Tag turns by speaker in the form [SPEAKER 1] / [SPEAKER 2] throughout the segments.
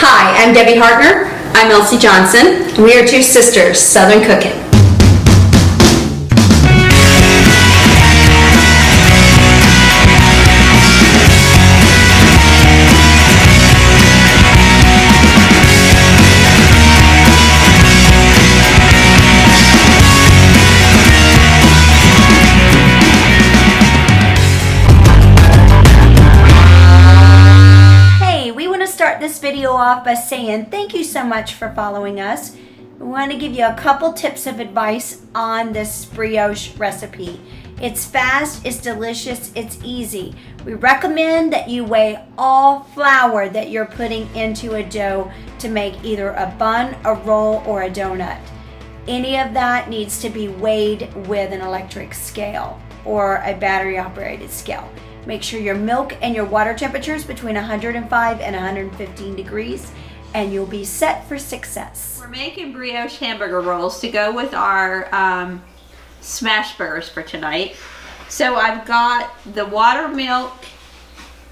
[SPEAKER 1] Hi, I'm Debbie Hartner.
[SPEAKER 2] I'm Elsie Johnson.
[SPEAKER 1] We are two sisters, Southern Cooking.
[SPEAKER 3] This video off by saying thank you so much for following us. We want to give you a couple tips of advice on this brioche recipe. It's fast, it's delicious, it's easy. We recommend that you weigh all flour that you're putting into a dough to make either a bun, a roll, or a donut. Any of that needs to be weighed with an electric scale or a battery operated scale. Make sure your milk and your water temperature is between 105 and 115 degrees, and you'll be set for success.
[SPEAKER 2] We're making brioche hamburger rolls to go with our smash burgers for tonight. So I've got the water, milk,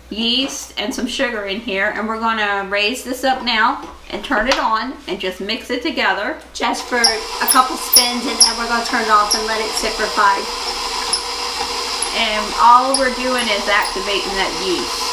[SPEAKER 2] yeast, and some sugar in here, and we're going to raise this up now and turn it on and just mix it together.
[SPEAKER 3] Just for a couple spins, and then we're going to turn it off and let it sit for 5.
[SPEAKER 2] And all we're doing is activating that yeast.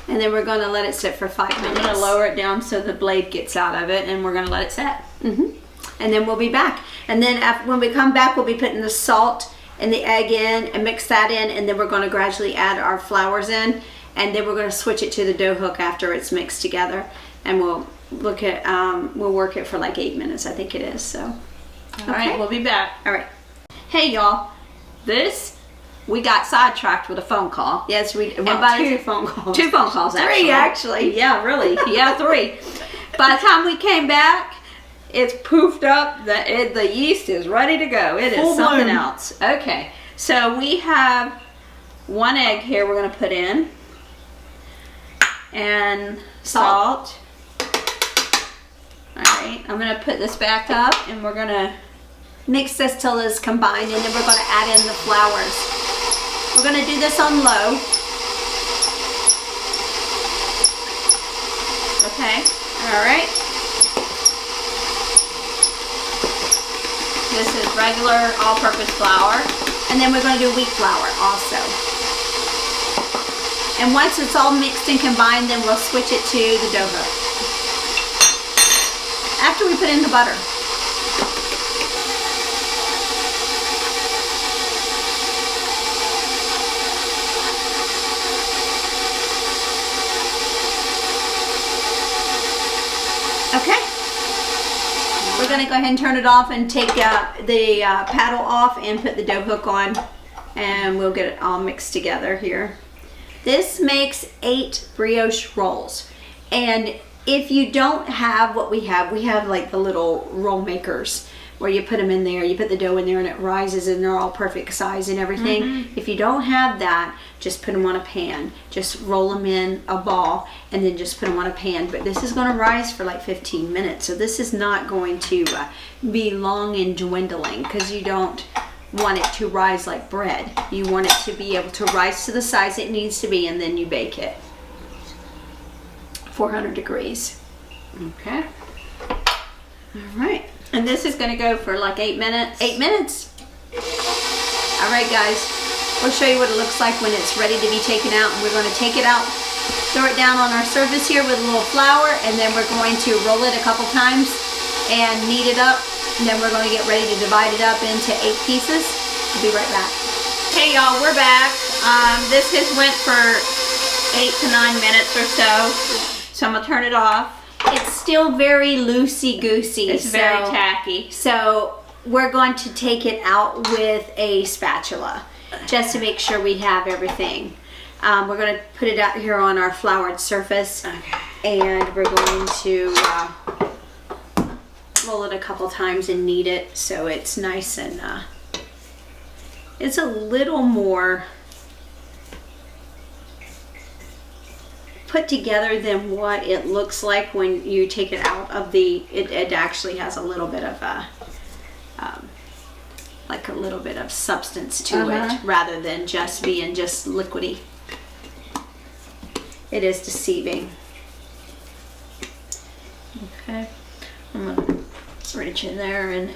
[SPEAKER 3] And then we're going to let it sit for 5 minutes.
[SPEAKER 2] I'm going to lower it down so the blade gets out of it, and we're going to let it set.
[SPEAKER 3] And then we'll be back. And then when we come back, we'll be putting the salt and the egg in and mix that in, and then we're going to gradually add our flours in, and then we're going to switch it to the dough hook after it's mixed together, and we'll look at we'll work it for like 8 minutes, I think it is. So.
[SPEAKER 2] All right, we'll be back.
[SPEAKER 3] All right.
[SPEAKER 2] Hey, y'all. We got sidetracked with a phone call.
[SPEAKER 3] Yes, we did.
[SPEAKER 2] Well,
[SPEAKER 3] two phone calls.
[SPEAKER 2] 2 phone calls, actually.
[SPEAKER 3] 3, actually.
[SPEAKER 2] Yeah, really. Yeah, 3. By the time we came back, it's poofed up. The yeast is ready to go. It is something else. Okay, so we have 1 egg here we're going to put in. And salt. All right, I'm going to put this back up, and we're going to
[SPEAKER 3] mix this till it's combined, and then we're going to add in the flours. We're going to do this on low.
[SPEAKER 2] Okay.
[SPEAKER 3] All right.
[SPEAKER 2] This is regular all-purpose flour.
[SPEAKER 3] And then we're going to do wheat flour also. And once it's all mixed and combined, then we'll switch it to the dough hook. After we put in the butter. Okay. We're going to go ahead and turn it off and take the paddle off and put the dough hook on, and we'll get it all mixed together here. This makes 8 brioche rolls, and if you don't have what we have like the little roll makers where you put them in there, you put the dough in there and it rises and they're all perfect size and everything. If you don't have that, just put them on a pan. Just roll them in a ball and then just put them on a pan. But this is going to rise for like 15 minutes. So this is not going to be long and dwindling, because you don't want it to rise like bread. You want it to be able to rise to the size it needs to be, and then you bake it. 400 degrees. Okay. All right.
[SPEAKER 2] And this is going to go for like 8 minutes?
[SPEAKER 3] 8 minutes. All right, guys. We'll show you what it looks like when it's ready to be taken out. And we're going to take it out, throw it down on our surface here with a little flour, and then we're going to roll it a couple times and knead it up. And then we're going to get ready to divide it up into 8 pieces. We'll be right back.
[SPEAKER 2] Hey, y'all, we're back. This has went for 8 to 9 minutes or so. So I'm going to turn it off.
[SPEAKER 3] It's still very loosey-goosey.
[SPEAKER 2] It's very tacky.
[SPEAKER 3] So we're going to take it out with a spatula just to make sure we have everything. We're going to put it out here on our floured surface. Okay. And we're going to roll it a couple times and knead it so it's nice and it's a little more put together than what it looks like when you take it out of the, it actually has a little bit of a, like a little bit of substance to it rather than just being just liquidy. it is deceiving.
[SPEAKER 2] Okay, I'm gonna reach in there and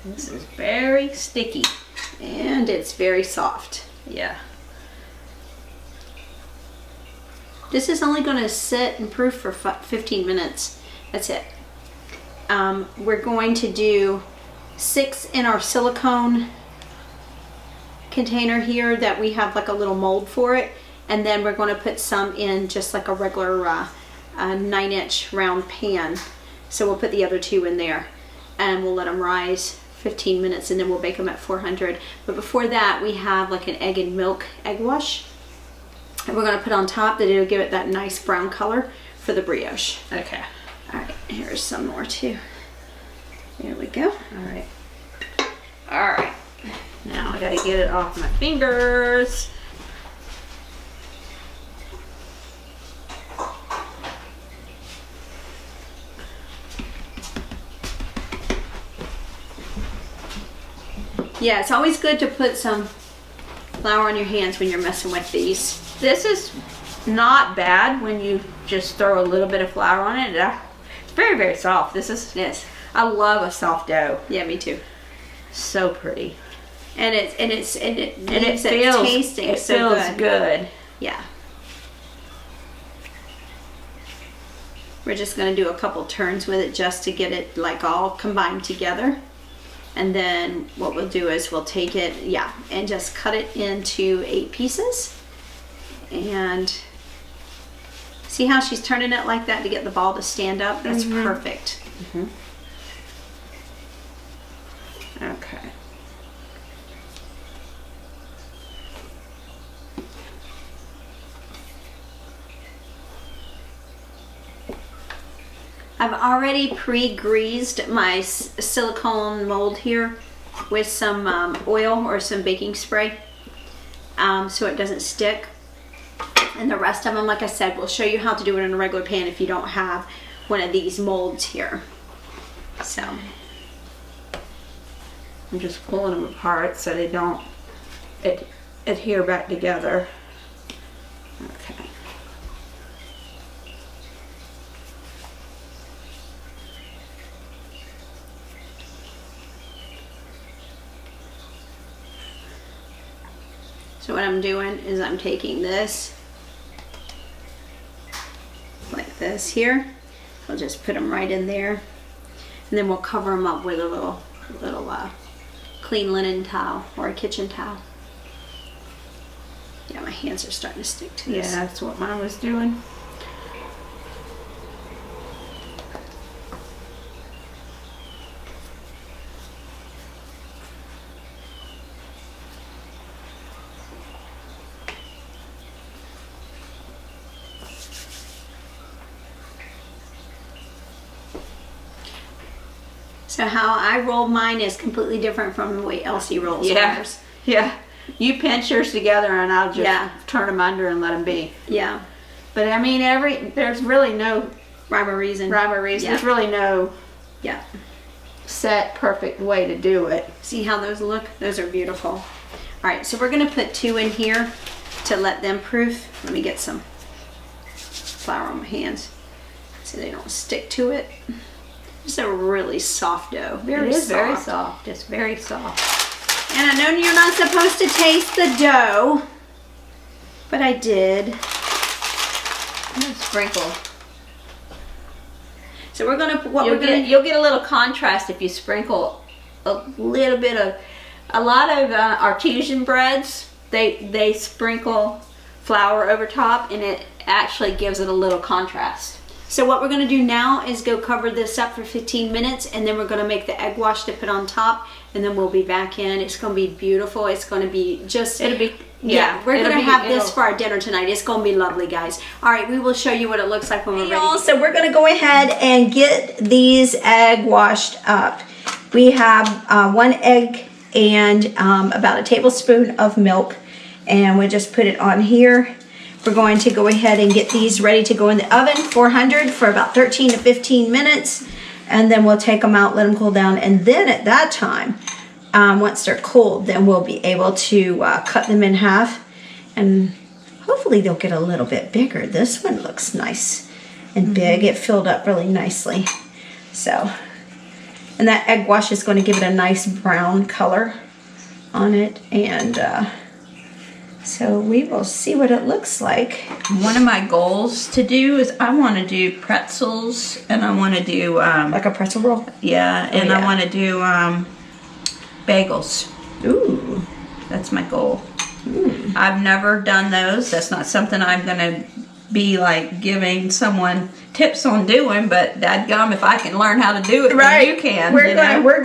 [SPEAKER 2] this is very sticky.
[SPEAKER 3] And it's very soft.
[SPEAKER 2] Yeah.
[SPEAKER 3] This is only going to sit and proof for 15 minutes. That's it. We're going to do 6 in our silicone container here that we have like a little mold for it. And then we're going to put some in just like a regular 9-inch round pan. So we'll put the other 2 in there and we'll let them rise 15 minutes and then we'll bake them at 400. But before that, we have like an egg and milk egg wash. And we're going to put on top that it'll give it that nice brown color for the brioche.
[SPEAKER 2] Okay.
[SPEAKER 3] All right, here's some more too. There we go.
[SPEAKER 2] All right. All right. Now I gotta get it off my fingers.
[SPEAKER 3] Yeah, it's always good to put some flour on your hands when you're messing with these.
[SPEAKER 2] This is not bad when you just throw a little bit of flour on it. It's very, very soft. This is,
[SPEAKER 3] Yes.
[SPEAKER 2] I love a soft dough.
[SPEAKER 3] Yeah, me too.
[SPEAKER 2] So pretty.
[SPEAKER 3] And it
[SPEAKER 2] And
[SPEAKER 3] feels tasting
[SPEAKER 2] it
[SPEAKER 3] so
[SPEAKER 2] feels good.
[SPEAKER 3] Yeah. We're just going to do a couple turns with it just to get it like all combined together. And then what we'll do is we'll take it, and just cut it into 8 pieces. And see how she's turning it like that to get the ball to stand up? That's perfect.
[SPEAKER 2] Okay.
[SPEAKER 3] I've already pre-greased my silicone mold here with some oil or some baking spray so it doesn't stick. And the rest of them, like I said, we'll show you how to do it in a regular pan if you don't have one of these molds here. So
[SPEAKER 2] I'm just pulling them apart so they don't adhere back together. Okay.
[SPEAKER 3] So what I'm doing is I'm taking this like this here. I'll just put them right in there, and then we'll cover them up with a little clean linen towel or a kitchen towel. Yeah, my hands are starting to stick to this.
[SPEAKER 2] Yeah, that's what mine was doing.
[SPEAKER 3] So how I roll mine is completely different from the way Elsie rolls hers.
[SPEAKER 2] Yeah. You pinch yours together and I'll just turn them under and let them be.
[SPEAKER 3] Yeah.
[SPEAKER 2] But I mean, there's really no
[SPEAKER 3] Rhyme or reason.
[SPEAKER 2] Yeah. There's really no set perfect way to do it.
[SPEAKER 3] See how those look? Those are beautiful. All right, so we're gonna put 2 in here to let them proof. Let me get some flour on my hands so they don't stick to it. It's a really soft dough.
[SPEAKER 2] Very soft. It's very soft.
[SPEAKER 3] And I know you're not supposed to taste the dough, but I did.
[SPEAKER 2] I'm gonna sprinkle.
[SPEAKER 3] So we're gonna
[SPEAKER 2] You'll get a little contrast if you sprinkle a little bit of. A lot of artesian breads, they sprinkle flour over top, and it actually gives it a little contrast.
[SPEAKER 3] So what we're going to do now is go cover this up for 15 minutes, and then we're going to make the egg wash to put on top, and then we'll be back in. It's going to be beautiful. It's going to be just...
[SPEAKER 2] It'll be...
[SPEAKER 3] we're going to have this for our dinner tonight. It's going to be lovely, guys. All right, we will show you what it looks like when we're ready. So we're going to go ahead and get these egg washed up. We have 1 egg and about a tablespoon of milk, and we'll just put it on here. We're going to go ahead and get these ready to go in the oven, 400 for about 13 to 15 minutes, and then we'll take them out, let them cool down, and then at that time, once they're cooled, then we'll be able to cut them in half, and hopefully they'll get a little bit bigger. This one looks nice and big. It filled up really nicely. So, and that egg wash is going to give it a nice brown color on it, and so we will see what it looks like.
[SPEAKER 2] One of my goals to do is I want to do pretzels, and I want to do
[SPEAKER 3] Like a pretzel roll?
[SPEAKER 2] yeah, and
[SPEAKER 3] yeah.
[SPEAKER 2] I want to do bagels.
[SPEAKER 3] Ooh.
[SPEAKER 2] That's my goal. I've never done those. That's not something I'm gonna be like giving someone tips on doing, but dadgum, if I can learn how to do it, then you can.
[SPEAKER 3] We're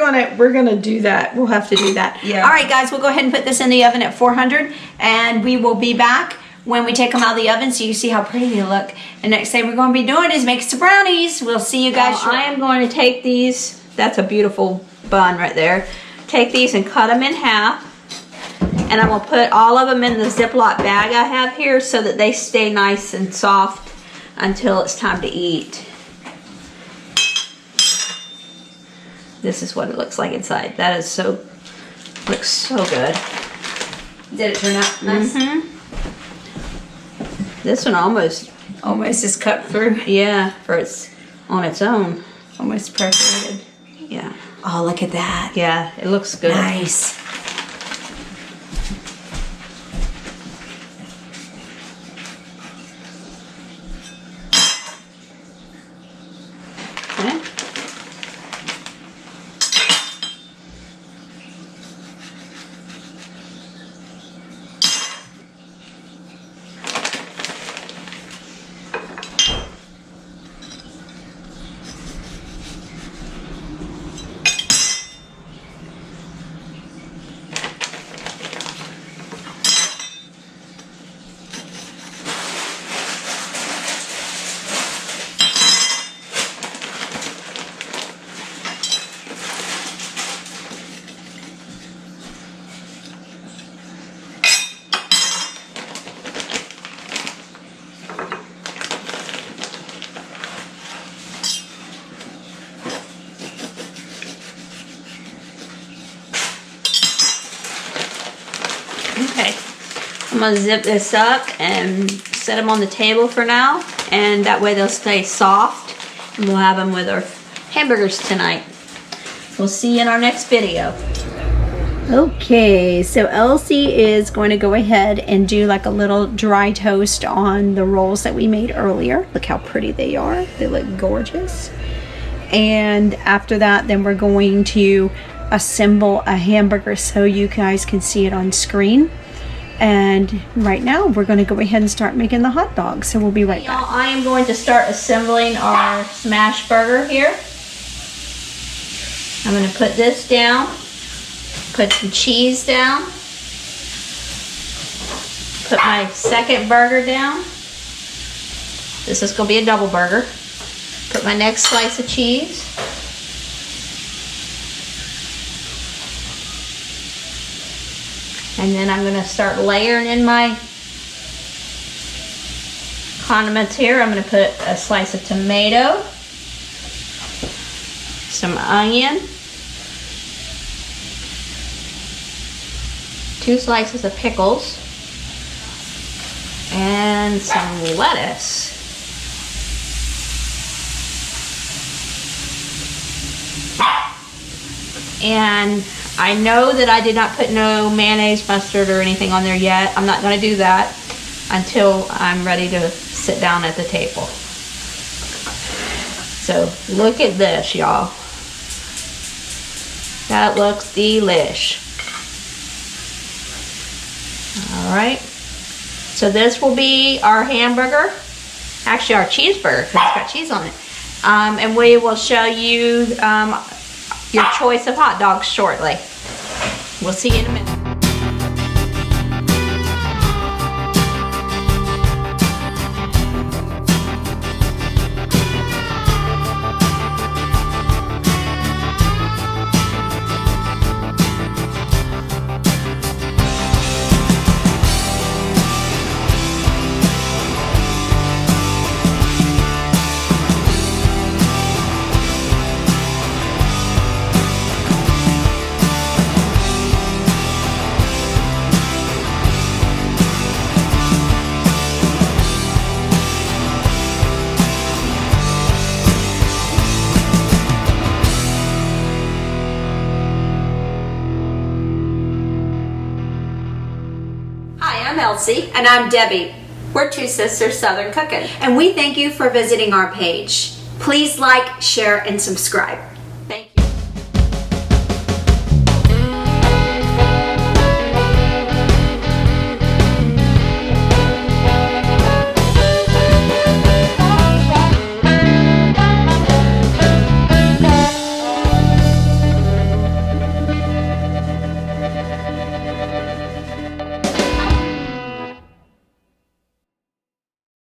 [SPEAKER 3] gonna do that. We'll have to do that.
[SPEAKER 2] Yeah.
[SPEAKER 3] All right, guys, we'll go ahead and put this in the oven at 400, and we will be back when we take them out of the oven so you see how pretty they look. The next thing we're going to be doing is make some brownies. We'll see you guys shortly.
[SPEAKER 2] I am going to take these. That's a beautiful bun right there. Take these and cut them in half. And I'm going to put all of them in the Ziploc bag I have here so that they stay nice and soft until it's time to eat. This is what it looks like inside. That is looks so good.
[SPEAKER 3] Did it turn out nice?
[SPEAKER 2] This one almost
[SPEAKER 3] Is cut through.
[SPEAKER 2] yeah, for it's on its own.
[SPEAKER 3] Almost perforated.
[SPEAKER 2] Yeah.
[SPEAKER 3] Oh, look at that.
[SPEAKER 2] Yeah, it looks good.
[SPEAKER 3] Nice.
[SPEAKER 2] Okay. Okay, I'm gonna zip this up and set them on the table for now, and that way they'll stay soft, and we'll have them with our hamburgers tonight. We'll see you in our next video.
[SPEAKER 3] Okay, so Elsie is going to go ahead and do like a little dry toast on the rolls that we made earlier. Look how pretty they are. They look gorgeous. And after that, then we're going to assemble a hamburger so you guys can see it on screen. And right now, we're going to go ahead and start making the hot dogs. So we'll be right back.
[SPEAKER 2] I am going to start assembling our smash burger here. I'm going to put this down, put some cheese down, put my second burger down. This is going to be a double burger. Put my next slice of cheese. And then I'm going to start layering in my condiments here. I'm going to put a slice of tomato, some onion, 2 slices of pickles, and some lettuce. And I know that I did not put no mayonnaise, mustard, or anything on there yet. I'm not going to do that until I'm ready to sit down at the table. So look at this, y'all. That looks delish. All right. So this will be our hamburger. Actually, our cheeseburger, because it's got cheese on it. And we will show you your choice of hot dogs shortly. We'll see you in a minute.
[SPEAKER 1] Elsie.
[SPEAKER 3] And I'm Debbie.
[SPEAKER 1] We're two sisters Southern cooking.
[SPEAKER 3] And we thank you for visiting our page. Please like, share, and subscribe.